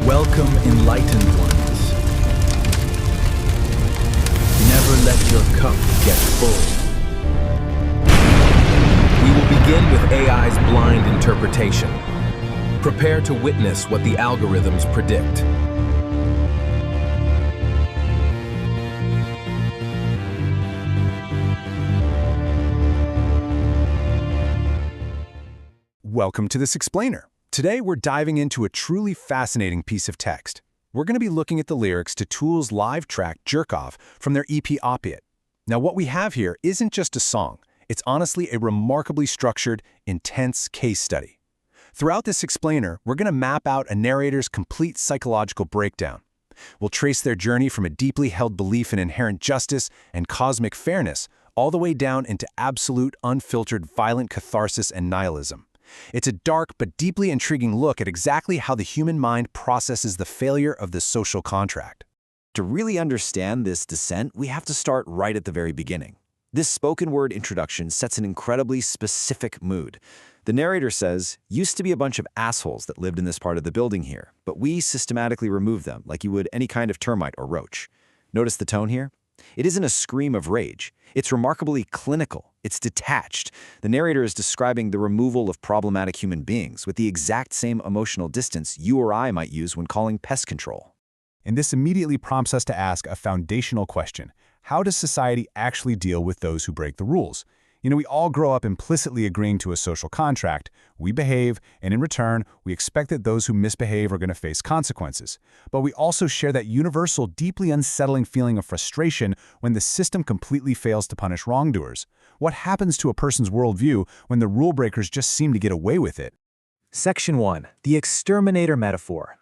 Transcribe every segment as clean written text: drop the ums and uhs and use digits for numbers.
Welcome, enlightened ones. Never let your cup get full. We will begin with AI's blind interpretation. Prepare to witness what the algorithms predict. Welcome to this explainer. Today we're diving into a truly fascinating piece of text. We're going to be looking at the lyrics to Tool's live track Jerk Off from their EP Opiate. Now what we have here isn't just a song, it's honestly a remarkably structured, intense case study. Throughout this explainer, we're going to map out a narrator's complete psychological breakdown. We'll trace their journey from a deeply held belief in inherent justice and cosmic fairness all the way down into absolute, unfiltered, violent catharsis and nihilism. It's a dark but deeply intriguing look at exactly how the human mind processes the failure of the social contract. To really understand this descent, we have to start right at the very beginning. This spoken word introduction sets an incredibly specific mood. The narrator says, "Used to be a bunch of assholes that lived in this part of the building here, but we systematically removed them like you would any kind of termite or roach." Notice the tone here? It isn't a scream of rage. It's remarkably clinical. It's detached. The narrator is describing the removal of problematic human beings with the exact same emotional distance you or I might use when calling pest control. And this immediately prompts us to ask a foundational question. How does society actually deal with those who break the rules? We all grow up implicitly agreeing to a social contract. We behave, and in return, we expect that those who misbehave are going to face consequences. But we also share that universal, deeply unsettling feeling of frustration when the system completely fails to punish wrongdoers. What happens to a person's worldview when the rule breakers just seem to get away with it? Section 1. The exterminator metaphor.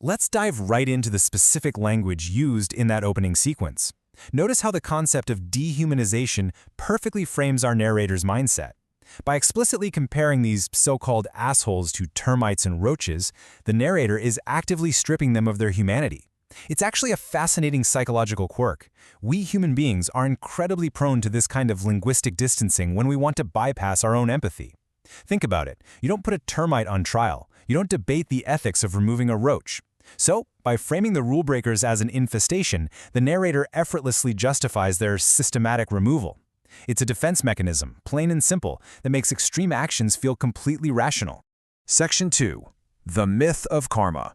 Let's dive right into the specific language used in that opening sequence. Notice how the concept of dehumanization perfectly frames our narrator's mindset. By explicitly comparing these so-called assholes to termites and roaches, the narrator is actively stripping them of their humanity. It's actually a fascinating psychological quirk. We human beings are incredibly prone to this kind of linguistic distancing when we want to bypass our own empathy. Think about it. You don't put a termite on trial. You don't debate the ethics of removing a roach. So, by framing the rule breakers as an infestation, the narrator effortlessly justifies their systematic removal. It's a defense mechanism, plain and simple, that makes extreme actions feel completely rational. Section 2. The myth of karma.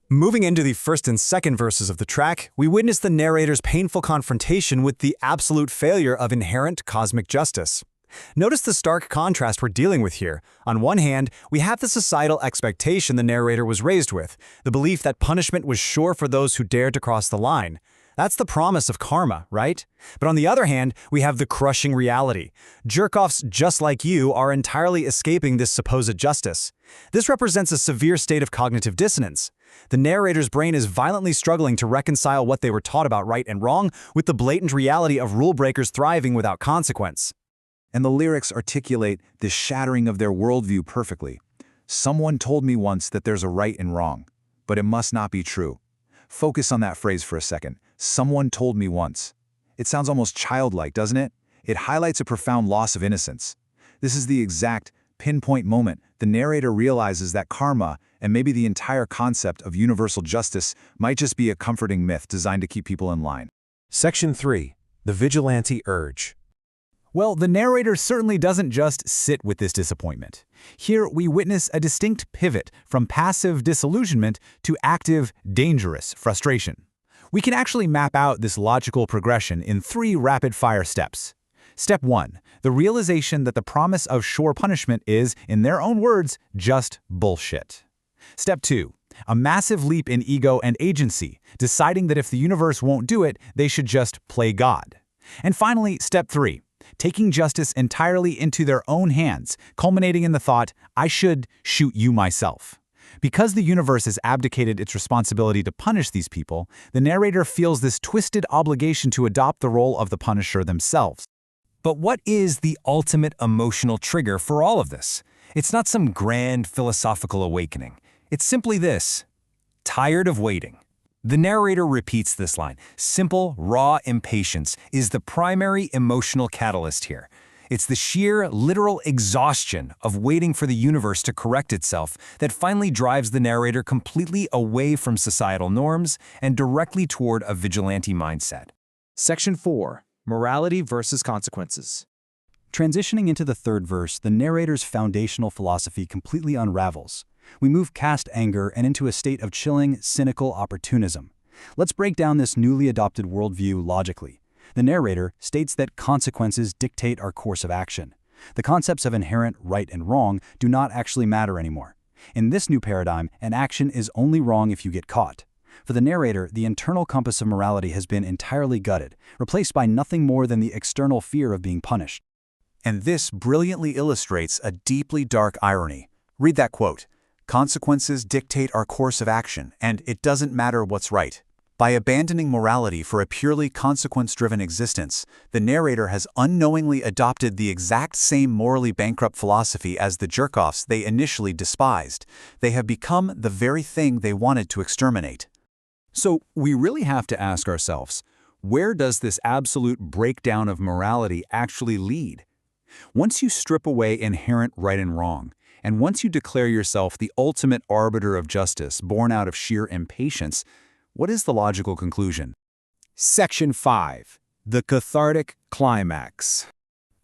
Moving into the first and second verses of the track, we witness the narrator's painful confrontation with the absolute failure of inherent cosmic justice. Notice the stark contrast we're dealing with here. On one hand, we have the societal expectation the narrator was raised with, the belief that punishment was sure for those who dared to cross the line. That's the promise of karma, right? But on the other hand, we have the crushing reality. Jerk-offs just like you are entirely escaping this supposed justice. This represents a severe state of cognitive dissonance. The narrator's brain is violently struggling to reconcile what they were taught about right and wrong with the blatant reality of rule breakers thriving without consequence. And the lyrics articulate this shattering of their worldview perfectly. Someone told me once that there's a right and wrong, but it must not be true. Focus on that phrase for a second. Someone told me once. It sounds almost childlike, doesn't it? It highlights a profound loss of innocence. This is the exact pinpoint moment the narrator realizes that karma, and maybe the entire concept of universal justice, might just be a comforting myth designed to keep people in line. Section 3. The vigilante urge. Well, the narrator certainly doesn't just sit with this disappointment. Here we witness a distinct pivot from passive disillusionment to active, dangerous frustration. We can actually map out this logical progression in 3 rapid-fire steps. Step 1. The realization that the promise of sure punishment is, in their own words, just bullshit. Step 2. A massive leap in ego and agency, deciding that if the universe won't do it, they should just play God. And finally, Step 3. Taking justice entirely into their own hands, culminating in the thought, I should shoot you myself. Because the universe has abdicated its responsibility to punish these people, the narrator feels this twisted obligation to adopt the role of the punisher themselves. But what is the ultimate emotional trigger for all of this? It's not some grand philosophical awakening. It's simply this: tired of waiting. The narrator repeats this line. Simple, raw impatience is the primary emotional catalyst here. It's the sheer, literal exhaustion of waiting for the universe to correct itself that finally drives the narrator completely away from societal norms and directly toward a vigilante mindset. Section 4. Morality versus consequences. Transitioning into the third verse, the narrator's foundational philosophy completely unravels. We move past anger and into a state of chilling, cynical opportunism. Let's break down this newly adopted worldview logically. The narrator states that consequences dictate our course of action. The concepts of inherent right and wrong do not actually matter anymore. In this new paradigm, an action is only wrong if you get caught. For the narrator, the internal compass of morality has been entirely gutted, replaced by nothing more than the external fear of being punished. And this brilliantly illustrates a deeply dark irony. Read that quote. Consequences dictate our course of action, and it doesn't matter what's right. By abandoning morality for a purely consequence-driven existence, the narrator has unknowingly adopted the exact same morally bankrupt philosophy as the jerk-offs they initially despised. They have become the very thing they wanted to exterminate. So we really have to ask ourselves, where does this absolute breakdown of morality actually lead? Once you strip away inherent right and wrong, and once you declare yourself the ultimate arbiter of justice born out of sheer impatience, what is the logical conclusion? Section 5. The cathartic climax.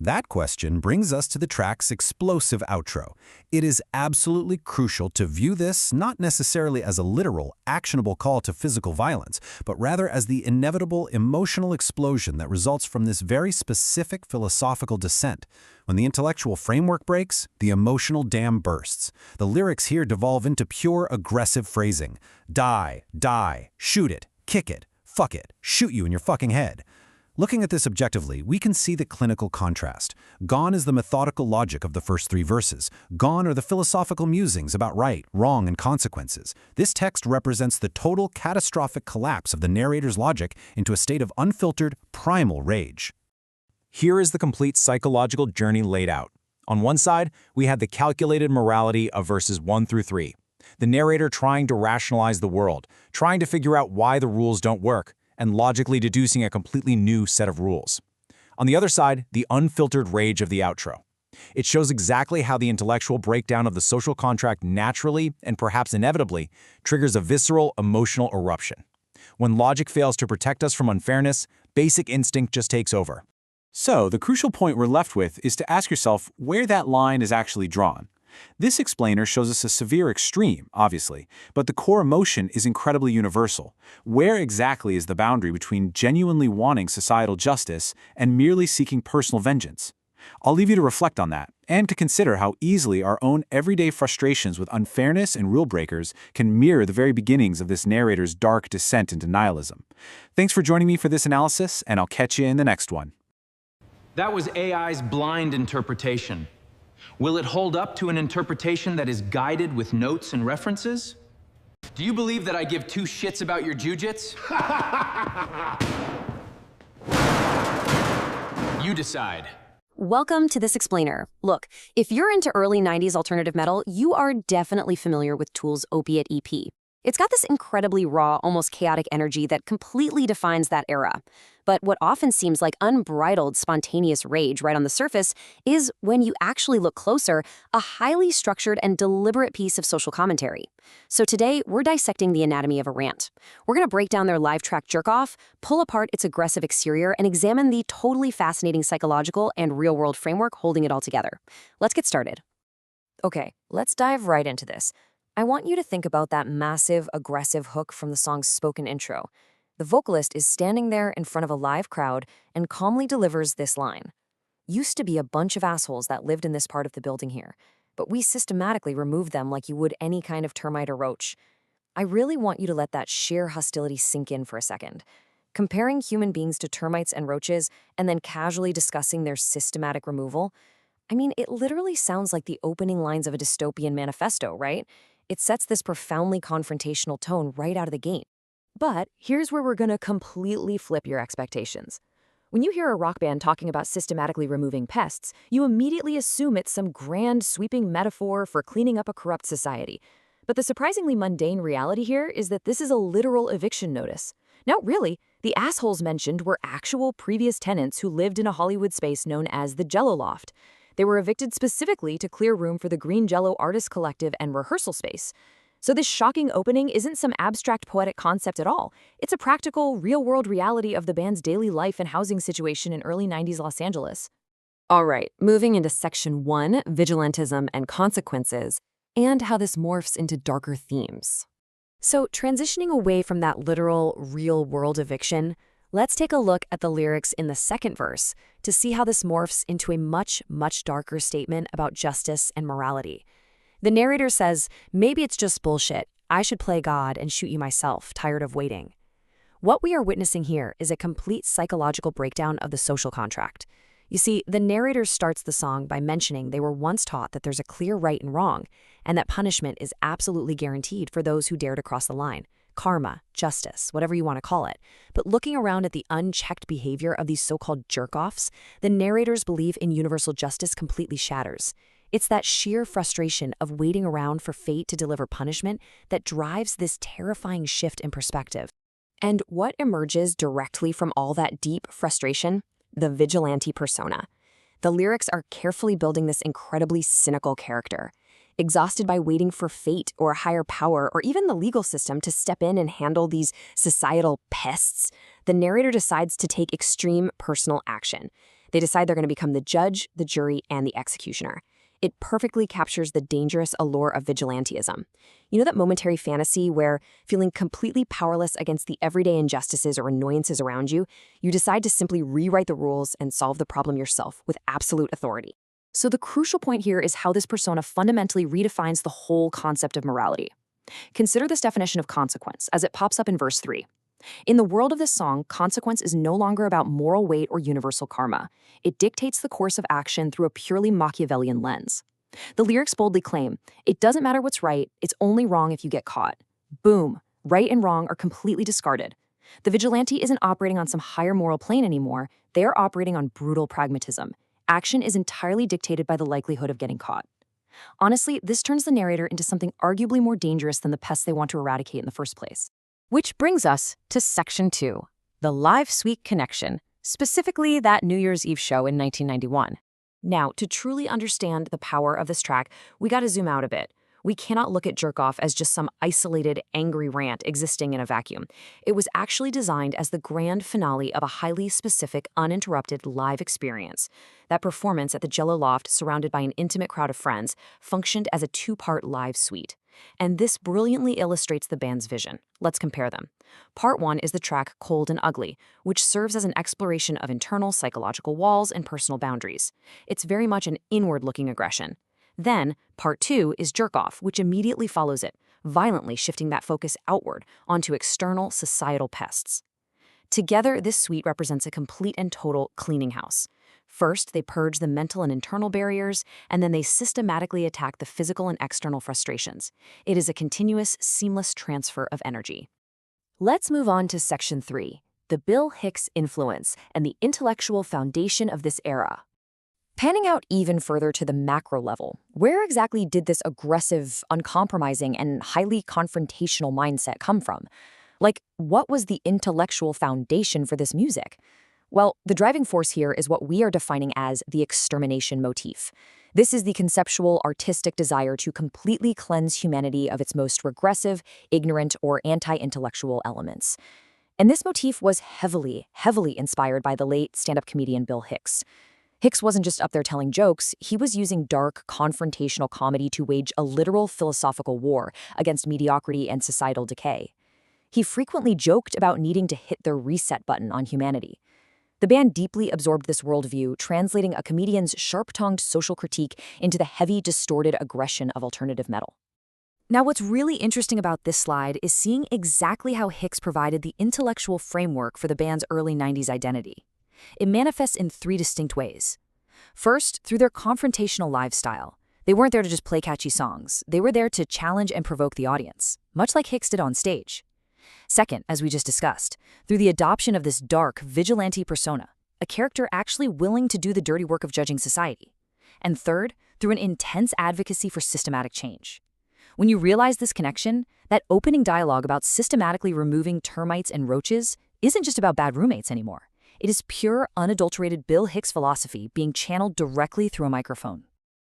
That question brings us to the track's explosive outro. It is absolutely crucial to view this not necessarily as a literal, actionable call to physical violence, but rather as the inevitable emotional explosion that results from this very specific philosophical descent. When the intellectual framework breaks, the emotional dam bursts. The lyrics here devolve into pure aggressive phrasing. Die, die, shoot it, kick it, fuck it, shoot you in your fucking head. Looking at this objectively, we can see the clinical contrast. Gone is the methodical logic of the first three verses. Gone are the philosophical musings about right, wrong, and consequences. This text represents the total catastrophic collapse of the narrator's logic into a state of unfiltered, primal rage. Here is the complete psychological journey laid out. On one side, we had the calculated morality of verses 1 through 3. The narrator trying to rationalize the world, trying to figure out why the rules don't work, and logically deducing a completely new set of rules. On the other side, the unfiltered rage of the outro. It shows exactly how the intellectual breakdown of the social contract naturally, and perhaps inevitably, triggers a visceral, emotional eruption. When logic fails to protect us from unfairness, basic instinct just takes over. So, the crucial point we're left with is to ask yourself where that line is actually drawn. This explainer shows us a severe extreme, obviously, but the core emotion is incredibly universal. Where exactly is the boundary between genuinely wanting societal justice and merely seeking personal vengeance? I'll leave you to reflect on that, and to consider how easily our own everyday frustrations with unfairness and rule breakers can mirror the very beginnings of this narrator's dark descent into nihilism. Thanks for joining me for this analysis, and I'll catch you in the next one. That was AI's blind interpretation. Will it hold up to an interpretation that is guided with notes and references? Do you believe that I give two shits about your jujits? You decide. Welcome to this explainer. Look, if you're into early 90s alternative metal, you are definitely familiar with Tool's Opiate EP. It's got this incredibly raw, almost chaotic energy that completely defines that era. But what often seems like unbridled, spontaneous rage right on the surface is, when you actually look closer, a highly structured and deliberate piece of social commentary. So today, we're dissecting the anatomy of a rant. We're going to break down their live track jerk-off, pull apart its aggressive exterior, and examine the totally fascinating psychological and real-world framework holding it all together. Let's get started. Okay, let's dive right into this. I want you to think about that massive, aggressive hook from the song's spoken intro. The vocalist is standing there in front of a live crowd and calmly delivers this line. Used to be a bunch of assholes that lived in this part of the building here, but we systematically removed them like you would any kind of termite or roach. I really want you to let that sheer hostility sink in for a second. Comparing human beings to termites and roaches and then casually discussing their systematic removal, I mean, it literally sounds like the opening lines of a dystopian manifesto, right? It sets this profoundly confrontational tone right out of the gate. But here's where we're gonna completely flip your expectations. When you hear a rock band talking about systematically removing pests, you immediately assume it's some grand, sweeping metaphor for cleaning up a corrupt society. But the surprisingly mundane reality here is that this is a literal eviction notice. No, really, The assholes mentioned were actual previous tenants who lived in a Hollywood space known as the Jello Loft. They were evicted specifically to clear room for the Green Jello Artist Collective and rehearsal space. So this shocking opening isn't some abstract poetic concept at all. It's a practical, real-world reality of the band's daily life and housing situation in early 90s Los Angeles. All right, moving into Section 1, Vigilantism and Consequences, and how this morphs into darker themes. So, transitioning away from that literal, real-world eviction, let's take a look at the lyrics in the second verse to see how this morphs into a much, much darker statement about justice and morality. The narrator says, maybe it's just bullshit. I should play God and shoot you myself, tired of waiting. What we are witnessing here is a complete psychological breakdown of the social contract. You see, the narrator starts the song by mentioning they were once taught that there's a clear right and wrong, and that punishment is absolutely guaranteed for those who dare to cross the line. Karma, justice, whatever you want to call it. But looking around at the unchecked behavior of these so-called jerk-offs, the narrator's belief in universal justice completely shatters. It's that sheer frustration of waiting around for fate to deliver punishment that drives this terrifying shift in perspective. And what emerges directly from all that deep frustration? The vigilante persona. The lyrics are carefully building this incredibly cynical character. Exhausted by waiting for fate or a higher power or even the legal system to step in and handle these societal pests, the narrator decides to take extreme personal action. They decide they're going to become the judge, the jury, and the executioner. It perfectly captures the dangerous allure of vigilantism. You know that momentary fantasy where, feeling completely powerless against the everyday injustices or annoyances around you, you decide to simply rewrite the rules and solve the problem yourself with absolute authority. So the crucial point here is how this persona fundamentally redefines the whole concept of morality. Consider this definition of consequence as it pops up in verse 3. In the world of this song, consequence is no longer about moral weight or universal karma. It dictates the course of action through a purely Machiavellian lens. The lyrics boldly claim, it doesn't matter what's right, it's only wrong if you get caught. Boom, right and wrong are completely discarded. The vigilante isn't operating on some higher moral plane anymore, they are operating on brutal pragmatism. Action is entirely dictated by the likelihood of getting caught. Honestly, this turns the narrator into something arguably more dangerous than the pests they want to eradicate in the first place. Which brings us to Section 2, the Live Suite Connection, specifically that New Year's Eve show in 1991. Now, to truly understand the power of this track, we gotta zoom out a bit. We cannot look at Jerk Off as just some isolated, angry rant existing in a vacuum. It was actually designed as the grand finale of a highly specific, uninterrupted live experience. That performance at the Jello Loft, surrounded by an intimate crowd of friends, functioned as a two-part live suite. And this brilliantly illustrates the band's vision. Let's compare them. Part 1 is the track Cold and Ugly, which serves as an exploration of internal psychological walls and personal boundaries. It's very much an inward-looking aggression. Then, Part 2 is Jerk Off, which immediately follows it, violently shifting that focus outward onto external societal pests. Together, this suite represents a complete and total cleaning house. First, they purge the mental and internal barriers, and then they systematically attack the physical and external frustrations. It is a continuous, seamless transfer of energy. Let's move on to Section 3, the Bill Hicks influence and the intellectual foundation of this era. Panning out even further to the macro level, where exactly did this aggressive, uncompromising, and highly confrontational mindset come from? Like, what was the intellectual foundation for this music? Well, the driving force here is what we are defining as the extermination motif. This is the conceptual, artistic desire to completely cleanse humanity of its most regressive, ignorant, or anti-intellectual elements. And this motif was heavily, heavily inspired by the late stand-up comedian Bill Hicks. Hicks wasn't just up there telling jokes, he was using dark, confrontational comedy to wage a literal philosophical war against mediocrity and societal decay. He frequently joked about needing to hit the reset button on humanity. The band deeply absorbed this worldview, translating a comedian's sharp-tongued social critique into the heavy, distorted aggression of alternative metal. Now, what's really interesting about this slide is seeing exactly how Hicks provided the intellectual framework for the band's early 90s identity. It manifests in 3 distinct ways. First, through their confrontational live style. They weren't there to just play catchy songs. They were there to challenge and provoke the audience, much like Hicks did on stage. Second, as we just discussed, through the adoption of this dark, vigilante persona, a character actually willing to do the dirty work of judging society. And third, through an intense advocacy for systematic change. When you realize this connection, that opening dialogue about systematically removing termites and roaches, isn't just about bad roommates anymore. It is pure, unadulterated Bill Hicks philosophy being channeled directly through a microphone.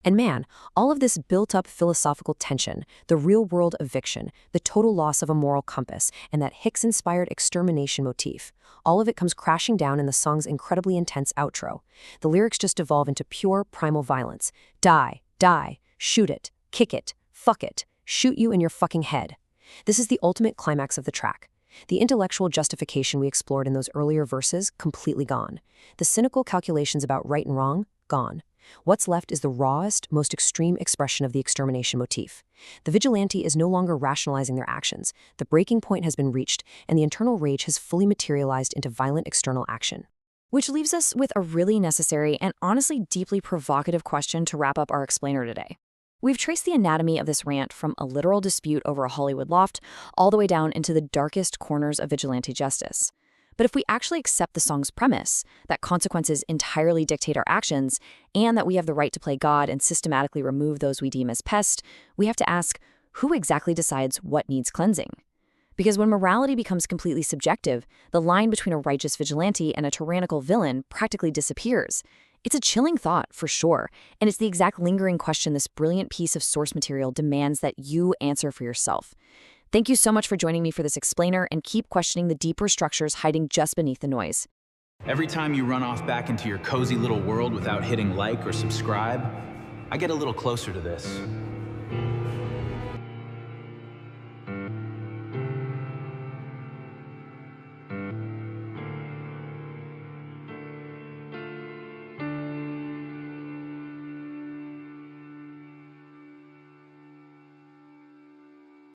And man, all of this built-up philosophical tension, the real-world eviction, the total loss of a moral compass, and that Hicks-inspired extermination motif, all of it comes crashing down in the song's incredibly intense outro. The lyrics just devolve into pure, primal violence. Die, die, shoot it, kick it, fuck it, shoot you in your fucking head. This is the ultimate climax of the track. The intellectual justification we explored in those earlier verses, completely gone. The cynical calculations about right and wrong, gone. What's left is the rawest, most extreme expression of the extermination motif. The vigilante is no longer rationalizing their actions. The breaking point has been reached, and the internal rage has fully materialized into violent external action. Which leaves us with a really necessary and honestly deeply provocative question to wrap up our explainer today. We've traced the anatomy of this rant from a literal dispute over a Hollywood loft all the way down into the darkest corners of vigilante justice. But if we actually accept the song's premise, that consequences entirely dictate our actions, and that we have the right to play God and systematically remove those we deem as pests, we have to ask, who exactly decides what needs cleansing? Because when morality becomes completely subjective, the line between a righteous vigilante and a tyrannical villain practically disappears. It's a chilling thought, for sure, and it's the exact lingering question this brilliant piece of source material demands that you answer for yourself. Thank you so much for joining me for this explainer, and keep questioning the deeper structures hiding just beneath the noise. Every time you run off back into your cozy little world without hitting like or subscribe, I get a little closer to this.